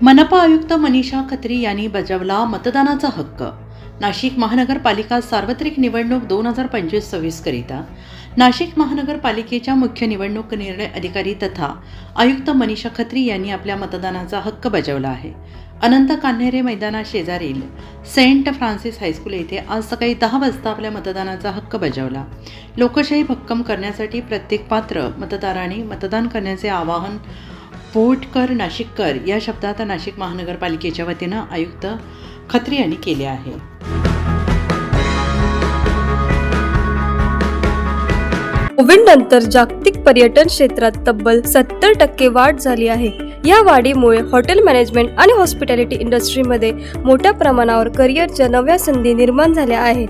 मनपा आयुक्त मनीषा खत्री यांनी बजावला मतदानाचा हक्क. नाशिक महानगरपालिका सार्वत्रिक निवडणूक 2025 करिता नाशिक महानगरपालिकेच्या मुख्य निवडणूक निर्णय अधिकारी तथा आयुक्त मनीषा खत्री यांनी आपल्या मतदानाचा हक्क बजावला आहे. अनंत कान्हेरे मैदानाशेजारील सेंट फ्रान्सिस हायस्कूल येथे आज सकाळी 10 वाजता आपल्या मतदानाचा हक्क बजावला. लोकशाही भक्कम करण्यासाठी प्रत्येक पात्र मतदारांनी मतदान करण्याचे आवाहन वोट कर नाशिककर या शब्दात नाशिक महानगरपालिकेच्या वतीनं आयुक्त खत्री यांनी केले आहे. कोविडनंतर जागतिक पर्यटन क्षेत्रात तब्बल 70% वाढ झाली आहे. या वाढीमुळे हॉटेल मॅनेजमेंट आणि हॉस्पिटॅलिटी इंडस्ट्रीमध्ये मोठ्या प्रमाणावर करिअरच्या नव्या संधी निर्माण झाल्या आहेत.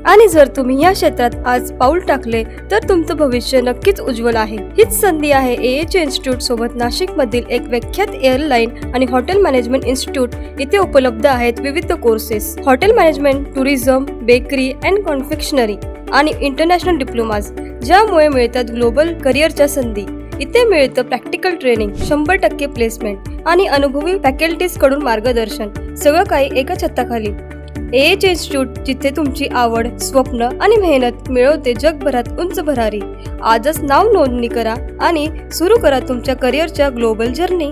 आणि जर तुम्ही या क्षेत्रात आज पाऊल टाकले तर तुमचं भविष्य नक्कीच उज्ज्वल आहे. हीच संधी आहे AH इन्स्टिट्यूट सोबत. नाशिकमधील एक विख्यात एअरलाईन आणि हॉटेल मॅनेजमेंट इन्स्टिट्यूट इथे उपलब्ध आहेत. विविध courses, hotel management, tourism, bakery and confectionery आणि इंटरनॅशनल डिप्लोमाज, ज्यामुळे मिळतात ग्लोबल करिअरच्या संधी. इथे मिळतं प्रॅक्टिकल ट्रेनिंग, 100% प्लेसमेंट आणि अनुभवी फॅकल्टीज कडून मार्गदर्शन. सगळं काही एका छताखाली. AH इन्स्टिट्यूट, जिथे तुमची आवड, स्वप्न आणि मेहनत मिळवते जगभरात उंच भरारी. आजच नाव नोंदणी करा आणि सुरू करा तुमच्या करिअरच्या ग्लोबल जर्नी.